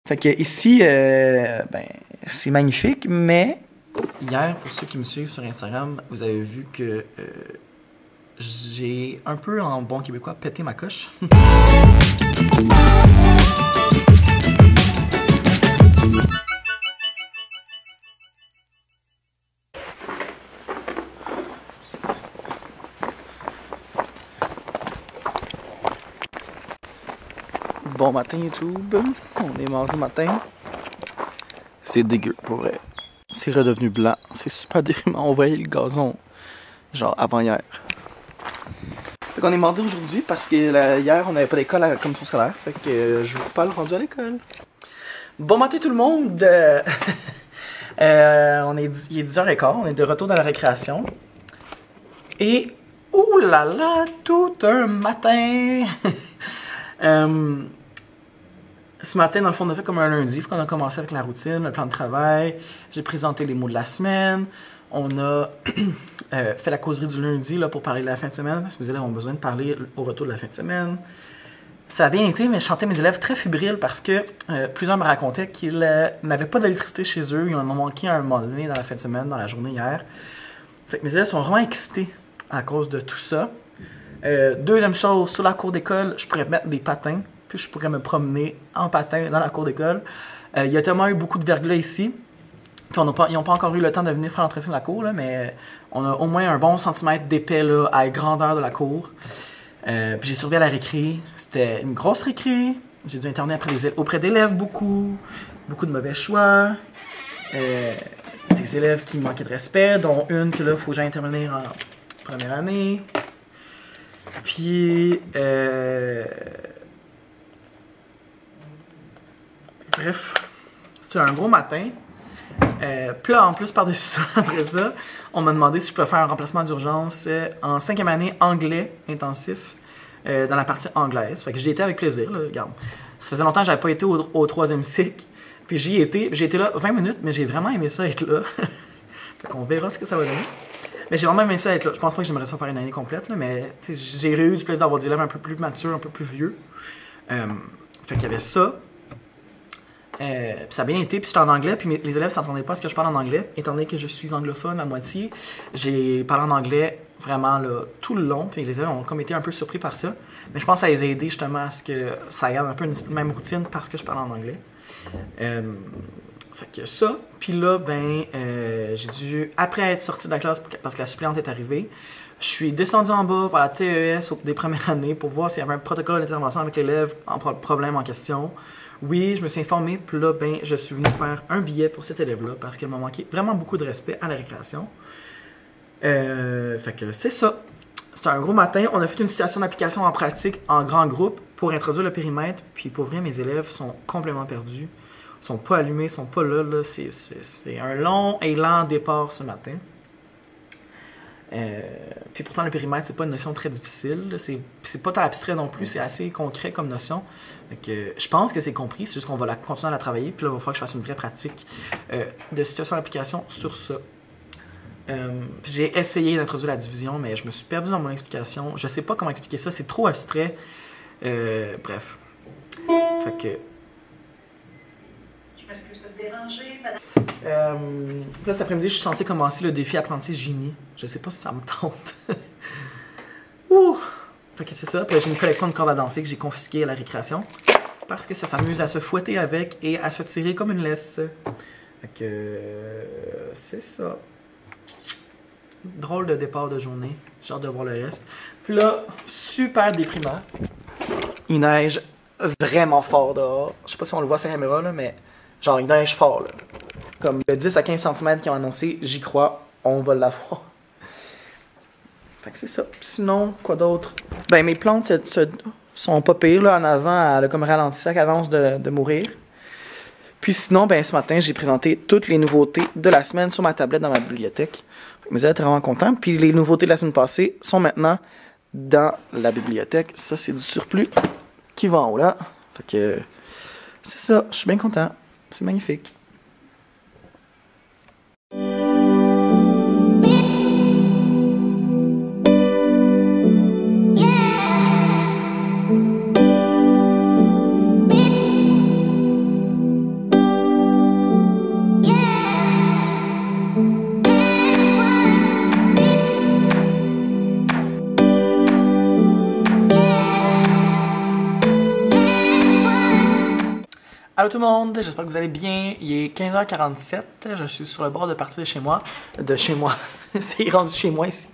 Fait que ici, ben, c'est magnifique, mais hier, pour ceux qui me suivent sur Instagram, vous avez vu que j'ai un peu, en bon québécois, pété ma coche. Bon matin YouTube, on est mardi matin. C'est dégueu pour vrai. C'est redevenu blanc, c'est super déprimant. On voyait le gazon genre avant hier. Fait qu'on est mardi aujourd'hui parce que hier on n'avait pas d'école à la commission scolaire. Fait que je vous parle rendu à l'école. Bon matin tout le monde! Il est 10h15, on est de retour dans la récréation. Et oulala, tout un matin! Ce matin, dans le fond, on a fait comme un lundi. Il faut qu'on a commencé avec la routine, le plan de travail. J'ai présenté les mots de la semaine. On a fait la causerie du lundi là, pour parler de la fin de semaine. Parce que mes élèves ont besoin de parler au retour de la fin de semaine. Ça a bien été, mais je sentais mes élèves très fébriles parce que plusieurs me racontaient qu'ils n'avaient pas d'électricité chez eux. Ils en ont manqué à un moment donné dans la fin de semaine, dans la journée hier. Fait que mes élèves sont vraiment excités à cause de tout ça. Deuxième chose, sur la cour d'école, je pourrais mettre des patins. Puis je pourrais me promener en patin dans la cour d'école. Il y a tellement eu beaucoup de verglas ici. Puis ils n'ont pas encore eu le temps de venir faire l'entretien de la cour, là, mais on a au moins un bon centimètre d'épais à la grandeur de la cour. Puis j'ai surveillé à la récré. C'était une grosse récré. J'ai dû intervenir auprès d'élèves beaucoup de mauvais choix. Des élèves qui manquaient de respect, dont une que là, il faut que j'aille intervenir en première année. Puis... Bref, c'était un gros matin. Puis là, en plus, par-dessus ça, après ça, on m'a demandé si je pouvais faire un remplacement d'urgence en 5e année anglais intensif dans la partie anglaise. Fait que j'y étais avec plaisir, là, regarde. Ça faisait longtemps que j'avais pas été au 3e cycle. Puis j'y étais. J'ai été là 20 minutes, mais j'ai vraiment aimé ça être là. Fait qu'on verra ce que ça va donner. Mais j'ai vraiment aimé ça être là. Je pense pas que j'aimerais ça faire une année complète, là, mais j'ai eu du plaisir d'avoir des élèves un peu plus matures, un peu plus vieux. Fait qu'il y avait ça. Puis ça a bien été, puis j'étais en anglais, puis les élèves ne s'attendaient pas à ce que je parle en anglais, étant donné que je suis anglophone à moitié. J'ai parlé en anglais vraiment là, tout le long, puis les élèves ont comme été un peu surpris par ça. Mais je pense que ça les a aidés justement à ce que ça garde un peu une même routine parce que je parle en anglais. Fait que ça, puis là, ben, j'ai dû, après être sorti de la classe parce que la suppléante est arrivée, je suis descendu en bas vers la TES des premières années pour voir s'il y avait un protocole d'intervention avec l'élève en problème en question. Oui, je me suis informé, puis là, ben, je suis venu faire un billet pour cet élève-là parce qu'il m'a manqué vraiment beaucoup de respect à la récréation. Fait que c'est ça. C'était un gros matin. On a fait une situation d'application en pratique en grand groupe pour introduire le périmètre. Puis pour vrai, mes élèves sont complètement perdus. Ils sont pas allumés, ils sont pas là. C'est un long et lent départ ce matin. Puis pourtant, le périmètre, c'est pas une notion très difficile. C'est pas très abstrait non plus, c'est assez concret comme notion. Donc, je pense que c'est compris, c'est juste qu'on va continuer à la travailler. Puis là, il va falloir que je fasse une vraie pratique de situation d'application sur ça. J'ai essayé d'introduire la division, mais je me suis perdu dans mon explication. Je sais pas comment expliquer ça, c'est trop abstrait. Bref. Fait que... là, cet après-midi, je suis censé commencer le défi apprenti génie. Je sais pas si ça me tente. Ouh! Fait que c'est ça. Puis j'ai une collection de cordes à danser que j'ai confisquée à la récréation. Parce que ça s'amuse à se fouetter avec et à se tirer comme une laisse. Fait que... c'est ça. Drôle de départ de journée. J'ai hâte de voir le reste. Puis là, super déprimant. Il neige vraiment fort dehors. Je sais pas si on le voit sur la caméra, là, mais genre il neige fort, là. Comme le 10 à 15 cm qu'ils ont annoncé, j'y crois, on va l'avoir. Fait que c'est ça. Sinon, quoi d'autre? Ben, mes plantes sont pas pires, là, en avant, elle a comme ralenti sa cadence de mourir. Puis sinon, ben, ce matin, j'ai présenté toutes les nouveautés de la semaine sur ma tablette dans ma bibliothèque. Mes élèves étaient vraiment contents. Puis les nouveautés de la semaine passée sont maintenant dans la bibliothèque. Ça, c'est du surplus qui va en haut, là. Fait que c'est ça, je suis bien content. C'est magnifique. Allô tout le monde, j'espère que vous allez bien. Il est 15h47, je suis sur le bord de partir de chez moi. C'est rendu chez moi ici.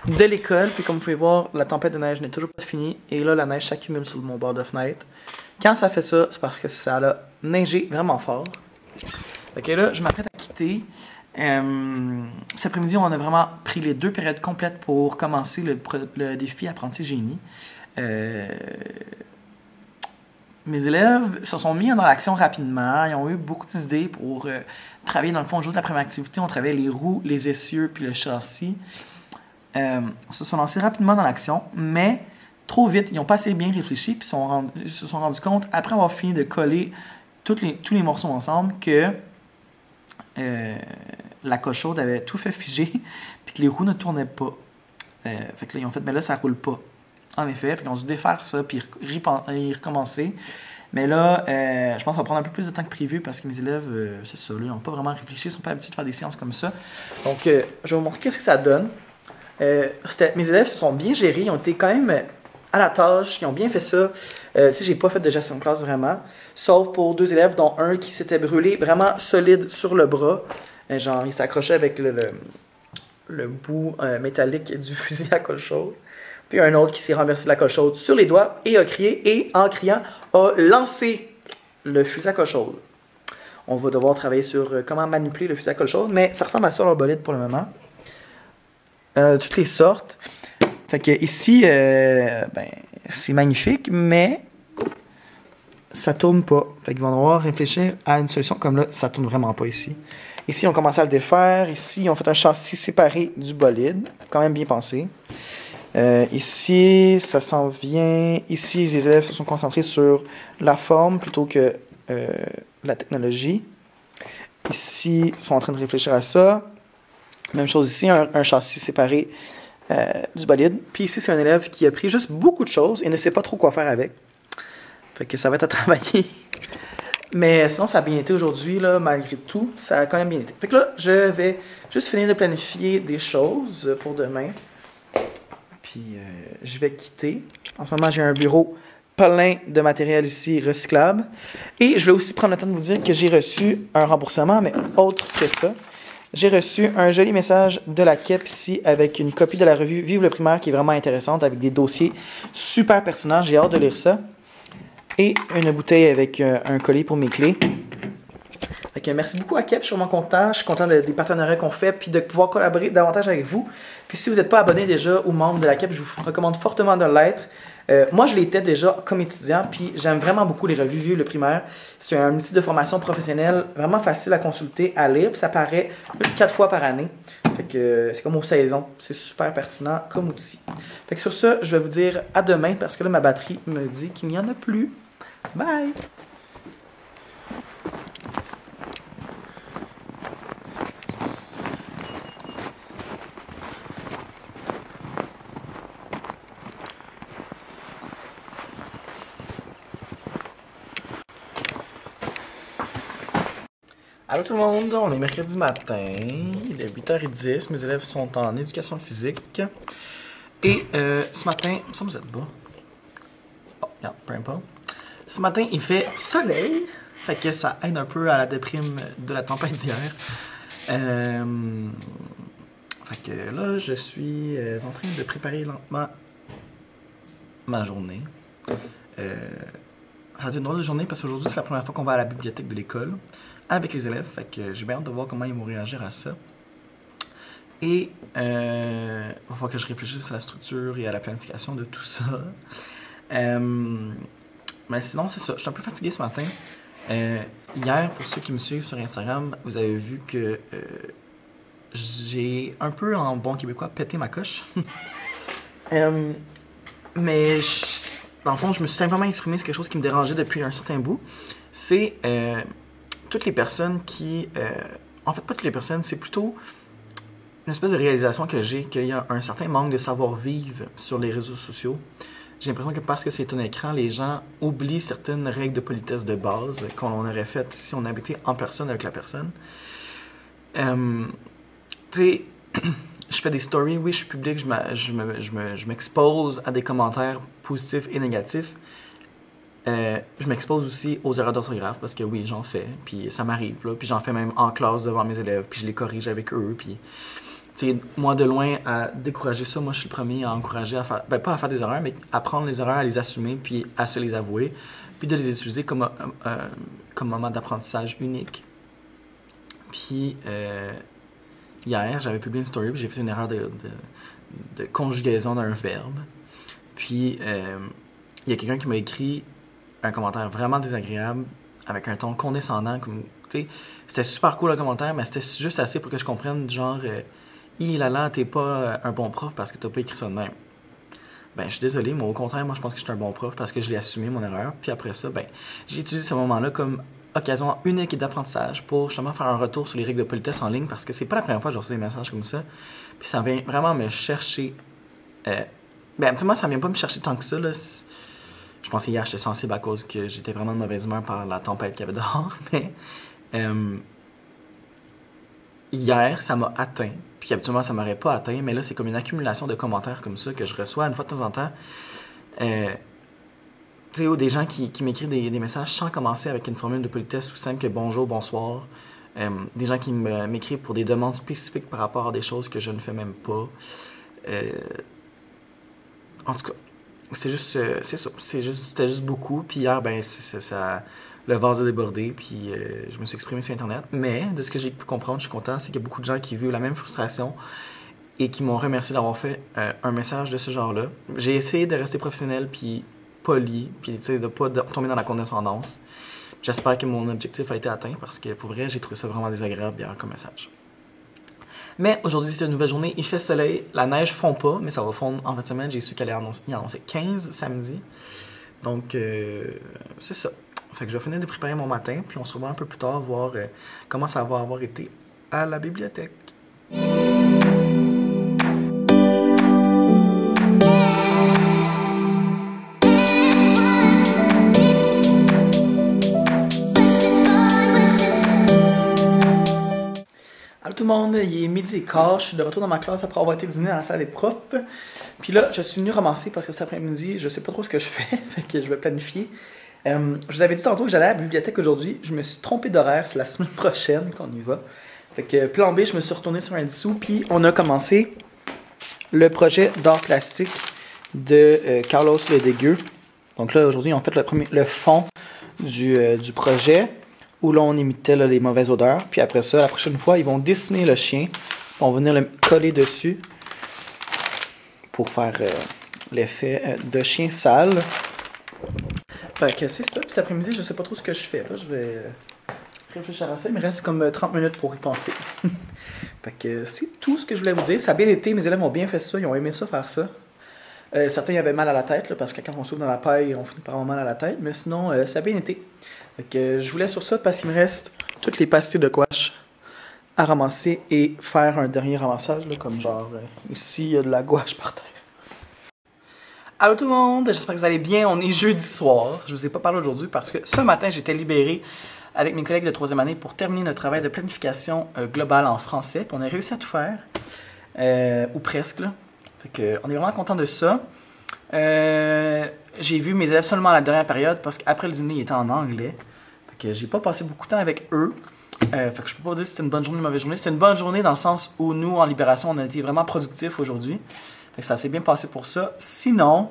De l'école, puis comme vous pouvez voir, la tempête de neige n'est toujours pas finie. Et là, la neige s'accumule sur mon bord de fenêtre. Quand ça fait ça, c'est parce que ça a neigé vraiment fort. Ok, là, je m'apprête à quitter. Cet après-midi, on a vraiment pris les 2 périodes complètes pour commencer le défi apprenti génie. Mes élèves se sont mis dans l'action rapidement. Ils ont eu beaucoup d'idées pour travailler. Dans le fond, juste la première activité, on travaillait les roues, les essieux puis le châssis. Ils se sont lancés rapidement dans l'action, mais trop vite. Ils n'ont pas assez bien réfléchi puis ils se sont rendus compte, après avoir fini de coller tous les morceaux ensemble, que la colle chaude avait tout fait figer puis que les roues ne tournaient pas. Fait que là, ils ont fait, mais là, ça roule pas. En effet, ils ont dû défaire ça puis y recommencer. Mais là, je pense que ça va prendre un peu plus de temps que prévu parce que mes élèves, c'est ça, ils n'ont pas vraiment réfléchi, ils ne sont pas habitués de faire des séances comme ça. Donc, je vais vous montrer qu'est-ce que ça donne. Mes élèves se sont bien gérés, ils ont été quand même à la tâche, ils ont bien fait ça. J'ai pas fait de gestion de classe vraiment, sauf pour 2 élèves, dont un qui s'était brûlé vraiment solide sur le bras. Genre, il s'est accroché avec le bout métallique du fusil à colle chaude. Puis un autre qui s'est renversé la colle chaude sur les doigts et a crié, et en criant, a lancé le fusil à colle chaude. On va devoir travailler sur comment manipuler le fusil à colle chaude, mais ça ressemble à ça leur bolide pour le moment. Toutes les sortes. Fait que ici, c'est magnifique, mais ça tourne pas. Fait qu'ils vont devoir réfléchir à une solution comme là, ça tourne vraiment pas ici. Ici, on commence à le défaire. Ici, ils ont fait un châssis séparé du bolide. Quand même bien pensé. Ici, ça s'en vient. Ici, les élèves se sont concentrés sur la forme plutôt que la technologie. Ici, ils sont en train de réfléchir à ça. Même chose ici, un châssis séparé du bolide. Puis ici, c'est un élève qui a pris juste beaucoup de choses et ne sait pas trop quoi faire avec. Fait que ça va être à travailler. Mais sinon, ça a bien été aujourd'hui, là, malgré tout. Ça a quand même bien été. Fait que là, je vais juste finir de planifier des choses pour demain. Puis je vais quitter. En ce moment, j'ai un bureau plein de matériel ici recyclable. Et je vais aussi prendre le temps de vous dire que j'ai reçu un remboursement, mais autre que ça. J'ai reçu un joli message de la KEP ici avec une copie de la revue Vive le primaire qui est vraiment intéressante avec des dossiers super pertinents. J'ai hâte de lire ça. Et une bouteille avec un collier pour mes clés. Donc, merci beaucoup à KEP, je suis vraiment content. Je suis content des partenariats qu'on fait puis de pouvoir collaborer davantage avec vous. Puis si vous n'êtes pas abonné déjà ou membre de la KEP, je vous recommande fortement de l'être. Moi, je l'étais déjà comme étudiant, puis j'aime vraiment beaucoup les revues Vive le primaire. C'est un outil de formation professionnelle vraiment facile à consulter, à lire, puis ça paraît 4 fois par année. Fait que c'est comme aux saisons, c'est super pertinent comme outil. Fait que sur ça, je vais vous dire à demain parce que là, ma batterie me dit qu'il n'y en a plus. Bye! Allô tout le monde, on est mercredi matin, il est 8h10, mes élèves sont en éducation physique. Et ce matin, il me semble que vous êtes bas. Oh, regarde, peu importe. Ce matin, il fait soleil, fait que ça aide un peu à la déprime de la tempête d'hier. Fait que là, je suis en train de préparer lentement ma journée. Ça va être une drôle de journée parce qu'aujourd'hui, c'est la première fois qu'on va à la bibliothèque de l'école avec les élèves, fait que j'ai bien hâte de voir comment ils vont réagir à ça. Et il va falloir que je réfléchisse à la structure et à la planification de tout ça. Mais sinon, c'est ça. Je suis un peu fatigué ce matin. Hier, pour ceux qui me suivent sur Instagram, vous avez vu que j'ai un peu, en bon québécois, pété ma coche. Mais dans le fond, je me suis simplement exprimé sur quelque chose qui me dérangeait depuis un certain bout. C'est toutes les personnes qui... en fait, pas toutes les personnes, c'est plutôt une espèce de réalisation que j'ai qu'il y a un certain manque de savoir-vivre sur les réseaux sociaux. J'ai l'impression que parce que c'est un écran, les gens oublient certaines règles de politesse de base qu'on aurait faites si on habitait en personne avec la personne. Tu sais, je fais des stories, oui, je suis public, je m'expose à des commentaires positifs et négatifs. je m'expose aussi aux erreurs d'orthographe parce que oui, j'en fais, puis ça m'arrive, là, puis j'en fais même en classe devant mes élèves, puis je les corrige avec eux, puis moi de loin à décourager ça, moi je suis le premier à encourager à faire, ben pas à faire des erreurs, mais à prendre les erreurs, à les assumer, puis à se les avouer, puis de les utiliser comme moment d'apprentissage unique. Puis hier, j'avais publié une story, puis j'ai fait une erreur de conjugaison d'un verbe, puis il y a quelqu'un qui m'a écrit un commentaire vraiment désagréable, avec un ton condescendant, comme, tu sais, c'était super cool le commentaire, mais c'était juste assez pour que je comprenne, genre, là, t'es pas un bon prof parce que t'as pas écrit ça de même. Ben, je suis désolé, mais au contraire, moi, je pense que je suis un bon prof parce que je l'ai assumé, mon erreur, puis après ça, ben, j'ai utilisé ce moment-là comme occasion unique et d'apprentissage pour justement faire un retour sur les règles de politesse en ligne parce que c'est pas la première fois que je reçois des messages comme ça, puis ça vient vraiment me chercher. Ben, moi, ça vient pas me chercher tant que ça, là. Je pense qu'hier, j'étais sensible à cause que j'étais vraiment de mauvaise humeur par la tempête qu'il y avait dehors, mais hier, ça m'a atteint. Puis habituellement, ça m'aurait pas atteint, mais là, c'est comme une accumulation de commentaires comme ça que je reçois une fois de temps en temps. Tu sais, ou des gens qui m'écrivent des messages sans commencer avec une formule de politesse tout simple que bonjour, bonsoir. Des gens qui m'écrivent pour des demandes spécifiques par rapport à des choses que je ne fais même pas. En tout cas, c'est juste, c'est ça. C'était juste beaucoup. Puis hier, ben, ça, le vase a débordé. Puis je me suis exprimé sur Internet. Mais de ce que j'ai pu comprendre, je suis content, c'est qu'il y a beaucoup de gens qui vivent la même frustration et qui m'ont remercié d'avoir fait un message de ce genre-là. J'ai essayé de rester professionnel puis poli, puis tu sais, de pas tomber dans la condescendance. J'espère que mon objectif a été atteint parce que pour vrai, j'ai trouvé ça vraiment désagréable hier comme message. Mais aujourd'hui, c'est une nouvelle journée. Il fait soleil. La neige fond pas, mais ça va fondre en fin de semaine. J'ai su qu'elle allait annoncer 15 samedi. Donc, c'est ça. Fait que je vais finir de préparer mon matin, puis on se revoit un peu plus tard, voir comment ça va avoir été à la bibliothèque. Allô tout le monde, il est 12h15, je suis de retour dans ma classe après avoir été dîner à la salle des profs. Puis là, je suis venu ramasser parce que cet après-midi, je sais pas trop ce que je fais, fait que je vais planifier. Je vous avais dit tantôt que j'allais à la bibliothèque aujourd'hui, je me suis trompé d'horaire, c'est la semaine prochaine qu'on y va. Fait que plan B, je me suis retourné sur un dissous, puis on a commencé le projet d'art plastique de Carlos Ledegueux. Donc là, aujourd'hui, on fait le fond du projet, où là, on imitait là, les mauvaises odeurs. Puis après ça, la prochaine fois, ils vont dessiner le chien. On va venir le coller dessus pour faire l'effet de chien sale. Fait que c'est ça. Puis cet après-midi, je sais pas trop ce que je fais. Là, je vais réfléchir à ça. Il me reste comme 30 minutes pour y penser. Fait que c'est tout ce que je voulais vous dire. Ça a bien été. Mes élèves ont bien fait ça. Ils ont aimé ça, faire ça. Certains avaient mal à la tête, là, parce que quand on souffle dans la paille, on finit par avoir mal à la tête. Mais sinon, ça a bien été. Fait que je vous laisse sur ça parce qu'il me reste toutes les pastilles de gouache à ramasser et faire un dernier ramassage, là, comme genre ici, il y a de la gouache par terre. Allô tout le monde, j'espère que vous allez bien. On est jeudi soir. Je vous ai pas parlé aujourd'hui parce que ce matin, j'étais libéré avec mes collègues de 3e année pour terminer notre travail de planification globale en français. Puis on a réussi à tout faire, ou presque, là. Fait que, on est vraiment content de ça. J'ai vu mes élèves seulement à la dernière période parce qu'après le dîner, ils étaient en anglais. Fait que j'ai pas passé beaucoup de temps avec eux. Fait que je peux pas dire si c'était une bonne journée ou une mauvaise journée. C'était une bonne journée dans le sens où nous, en libération, on a été vraiment productifs aujourd'hui. Fait que ça s'est bien passé pour ça. Sinon,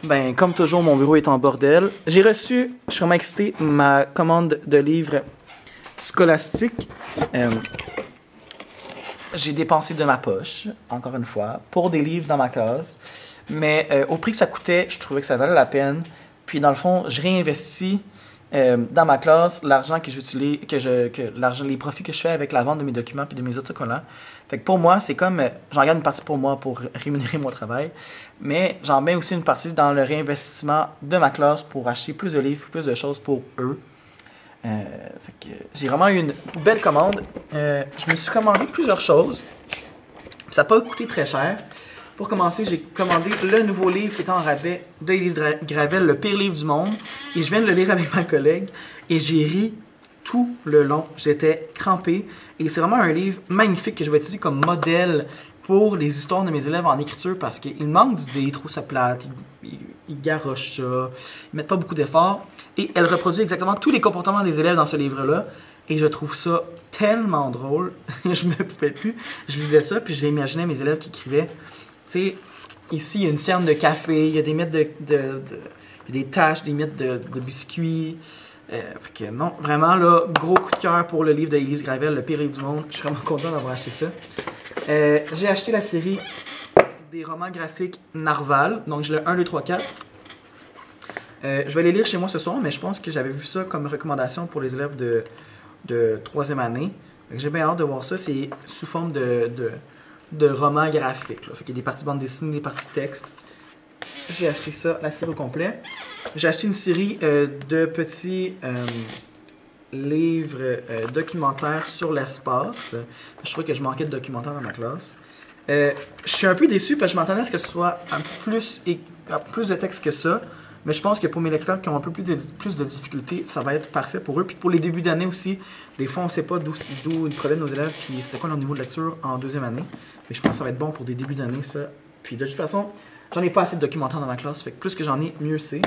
ben comme toujours, mon bureau est en bordel. J'ai reçu, je suis vraiment excité, ma commande de livres scolastiques. J'ai dépensé de ma poche, encore une fois, pour des livres dans ma classe. Mais au prix que ça coûtait, je trouvais que ça valait la peine. Puis dans le fond, je réinvestis dans ma classe l'argent que j'utilise, les profits que je fais avec la vente de mes documents puis de mes autocollants. Fait que pour moi, c'est comme, j'en garde une partie pour moi pour rémunérer mon travail, mais j'en mets aussi une partie dans le réinvestissement de ma classe pour acheter plus de livres, plus de choses pour eux. Fait que j'ai vraiment eu une belle commande. Je me suis commandé plusieurs choses. Ça n'a pas coûté très cher. Pour commencer, j'ai commandé le nouveau livre qui est en rabais de Élise Gravel, Le pire livre du monde. Et je viens de le lire avec ma collègue. Et j'ai ri tout le long. J'étais crampé. Et c'est vraiment un livre magnifique que je vais utiliser comme modèle pour les histoires de mes élèves en écriture parce qu'il manque d'idées, ils trouvent ça plate. ils garochent ça, ils mettent pas beaucoup d'efforts. Et elle reproduit exactement tous les comportements des élèves dans ce livre-là. Et je trouve ça tellement drôle. Je me pouvais plus. Je lisais ça, puis j'imaginais mes élèves qui écrivaient. Tu sais, ici, il y a une cerne de café, il y a des miettes des taches, des miettes de biscuits. Fait que non, vraiment, là, gros coup de cœur pour le livre d'Élise Gravel, Le pire livre du monde. Je suis vraiment content d'avoir acheté ça. J'ai acheté la série des romans graphiques Narval. Donc, j'ai le 1, 2, 3, 4. Je vais les lire chez moi ce soir, mais je pense que j'avais vu ça comme recommandation pour les élèves de 3e année. J'ai bien hâte de voir ça. C'est sous forme de romans graphiques. Là. Fait qu'il y a des parties bande dessinée, des parties texte. J'ai acheté ça, la série au complet. J'ai acheté une série de petits livres documentaires sur l'espace. Je trouvais que je manquais de documentaires dans ma classe. Je suis un peu déçu parce que je m'attendais à ce que ce soit plus de texte que ça. Mais je pense que pour mes lecteurs qui ont un peu plus de difficultés, ça va être parfait pour eux. Puis pour les débuts d'année aussi, des fois on ne sait pas d'où ils proviennent nos élèves, puis c'était quoi leur niveau de lecture en 2e année. Mais je pense que ça va être bon pour des débuts d'année, ça. Puis de toute façon, j'en ai pas assez de documentaires dans ma classe, fait que plus que j'en ai, mieux c'est.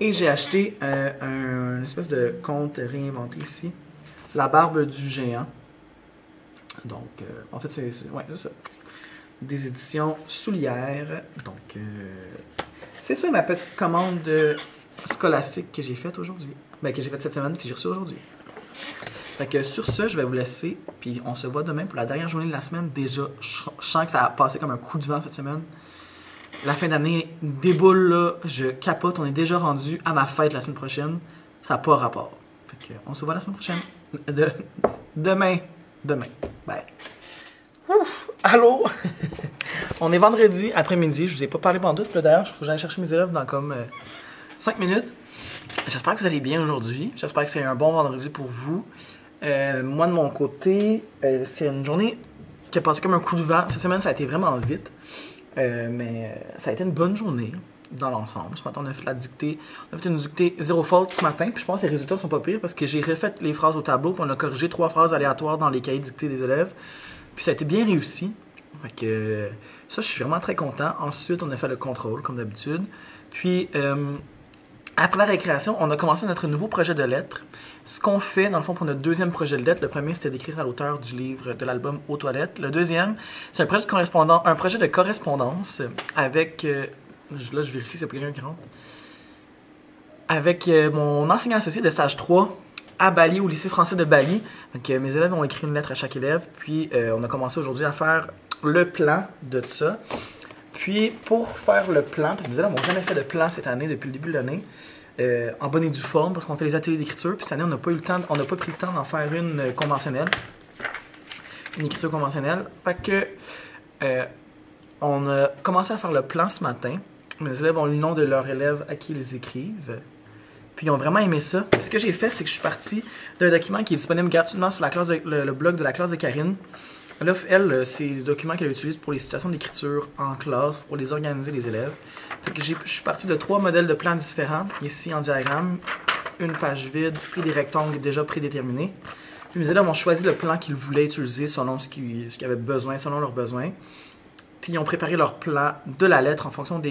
Et j'ai acheté une espèce de conte réinventé ici, La barbe du géant. Donc, en fait, c'est ça. Des éditions Soulières. Donc, c'est ça ma petite commande scolastique que j'ai faite aujourd'hui. Ben, que j'ai faite cette semaine, que j'ai reçue aujourd'hui. Fait que sur ce, je vais vous laisser, puis on se voit demain pour la dernière journée de la semaine. Déjà, je sens que ça a passé comme un coup de vent cette semaine. La fin d'année déboule là, je capote, on est déjà rendu à ma fête la semaine prochaine. Ça n'a pas rapport. Fait que on se voit la semaine prochaine. Demain. Bye. Ouf! Allô? On est vendredi après-midi, je vous ai pas parlé pendant tout. D'ailleurs, il faut que j'aille chercher mes élèves dans comme 5 minutes. J'espère que vous allez bien aujourd'hui. J'espère que c'est un bon vendredi pour vous. Moi, de mon côté, c'est une journée qui a passé comme un coup de vent. Cette semaine, ça a été vraiment vite. Mais ça a été une bonne journée dans l'ensemble. Ce matin, on a fait la dictée. On a fait une dictée 0 faute ce matin. Puis je pense que les résultats sont pas pires parce que j'ai refait les phrases au tableau. Puis on a corrigé 3 phrases aléatoires dans les cahiers dictés des élèves. Puis ça a été bien réussi. Fait que ça, je suis vraiment très content. Ensuite, on a fait le contrôle, comme d'habitude. Puis, après la récréation, on a commencé notre nouveau projet de lettres. Ce qu'on fait, dans le fond, pour notre deuxième projet de lettres, le premier, c'était d'écrire à l'auteur du livre, de l'album Aux toilettes. Le deuxième, c'est un projet de correspondance avec... là, je vérifie s'il y a quelqu'un qui rentre. Avec mon enseignant associé de stage 3 à Bali, au lycée français de Bali. Donc, mes élèves ont écrit une lettre à chaque élève. Puis, on a commencé aujourd'hui à faire le plan de tout ça. Puis, pour faire le plan, parce que mes élèves n'ont jamais fait de plan cette année, depuis le début de l'année, en bonne et due forme, parce qu'on fait les ateliers d'écriture. Puis cette année, on n'a pas pris le temps d'en faire une conventionnelle. Une écriture conventionnelle. Fait que, on a commencé à faire le plan ce matin. Mes élèves ont le nom de leur élève à qui ils les écrivent. Puis ils ont vraiment aimé ça. Puis ce que j'ai fait, c'est que je suis parti d'un document qui est disponible gratuitement sur le blog de la classe de Karine. Là, elle, c'est des documents qu'elle utilise pour les situations d'écriture en classe, pour les organiser les élèves. Fait que je suis parti de 3 modèles de plans différents, ici en diagramme, une page vide, puis des rectangles déjà prédéterminés. Puis mes élèves ont choisi le plan qu'ils voulaient utiliser selon ce qu'ils avaient besoin, selon leurs besoins. Puis ils ont préparé leur plan de la lettre en fonction de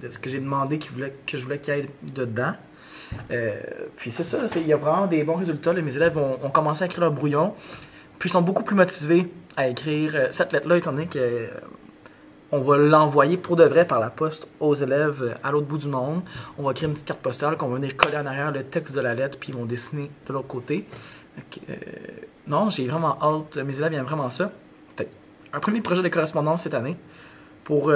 ce que j'ai demandé que je voulais qu'il y ait dedans. Puis c'est ça, il y a vraiment des bons résultats. Là, mes élèves ont commencé à écrire leur brouillon. Puis ils sont beaucoup plus motivés à écrire cette lettre-là, étant donné qu'on va l'envoyer pour de vrai par la poste aux élèves à l'autre bout du monde. On va créer une petite carte postale qu'on va venir coller en arrière le texte de la lettre, puis ils vont dessiner de l'autre côté. Donc, non, j'ai vraiment hâte. Mes élèves aiment vraiment ça. Fait, un premier projet de correspondance cette année. Pour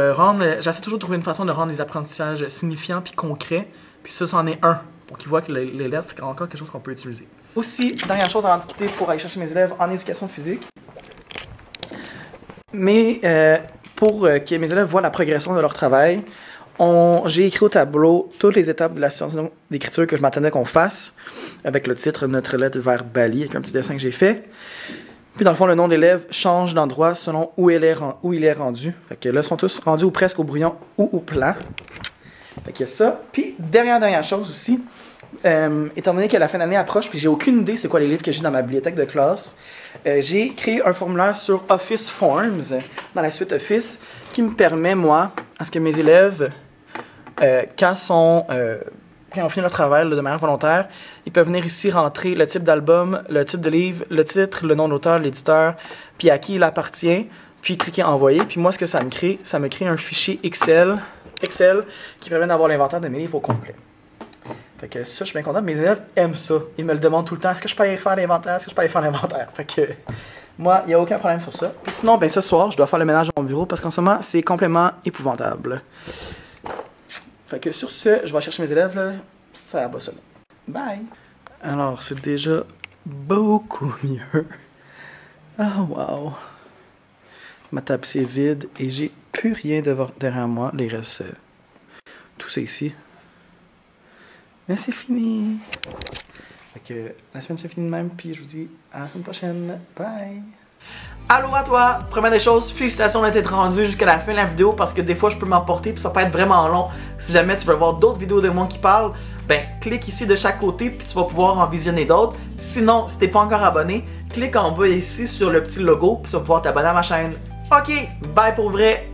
j'essaie toujours de trouver une façon de rendre les apprentissages signifiants puis concrets. Puis ça, c'en est un. Pour qu'ils voient que les lettres, c'est encore quelque chose qu'on peut utiliser. Aussi, dernière chose avant de quitter pour aller chercher mes élèves en éducation physique. Mais pour que mes élèves voient la progression de leur travail, j'ai écrit au tableau toutes les étapes de la situation d'écriture que je m'attendais qu'on fasse, avec le titre Notre lettre vers Bali, avec un petit dessin que j'ai fait. Puis dans le fond, le nom de l'élève change d'endroit selon où il est rendu. Fait que là, ils sont tous rendus ou presque au brouillon ou au plan. Fait qu'il y a ça. Puis, dernière chose aussi, étant donné que la fin d'année approche, puis j'ai aucune idée c'est quoi les livres que j'ai dans ma bibliothèque de classe, j'ai créé un formulaire sur Office Forms, dans la suite Office, qui me permet, moi, à ce que mes élèves quand ils ont fini leur travail là, de manière volontaire, ils peuvent venir ici rentrer le type d'album, le type de livre, le titre, le nom de l'auteur, l'éditeur, puis à qui il appartient, puis cliquer envoyer. Puis moi, ce que ça me crée un fichier Excel qui permet d'avoir l'inventaire de mes livres au complet. Fait que ça, je suis bien content. Mes élèves aiment ça. Ils me le demandent tout le temps. Est-ce que je peux aller faire l'inventaire? Est-ce que je peux aller faire l'inventaire? Fait que moi, il n'y a aucun problème sur ça. Et sinon, ben ce soir, je dois faire le ménage dans mon bureau parce qu'en ce moment, c'est complètement épouvantable. Fait que sur ce, je vais chercher mes élèves, là. Ça va sonner. Bye! Alors, c'est déjà beaucoup mieux. Oh, wow! Ma table, c'est vide et j'ai plus rien derrière moi. Il reste tout ça ici. Mais c'est fini! Fait que la semaine, c'est fini de même, puis je vous dis à la semaine prochaine. Bye! Allô à toi! Première des choses, félicitations d'être rendu jusqu'à la fin de la vidéo parce que des fois je peux m'emporter puis ça peut être vraiment long. Si jamais tu veux voir d'autres vidéos de moi qui parlent, ben clique ici de chaque côté puis tu vas pouvoir en visionner d'autres. Sinon, si t'es pas encore abonné, clique en bas ici sur le petit logo puis tu vas pouvoir t'abonner à ma chaîne. Ok, bye pour vrai!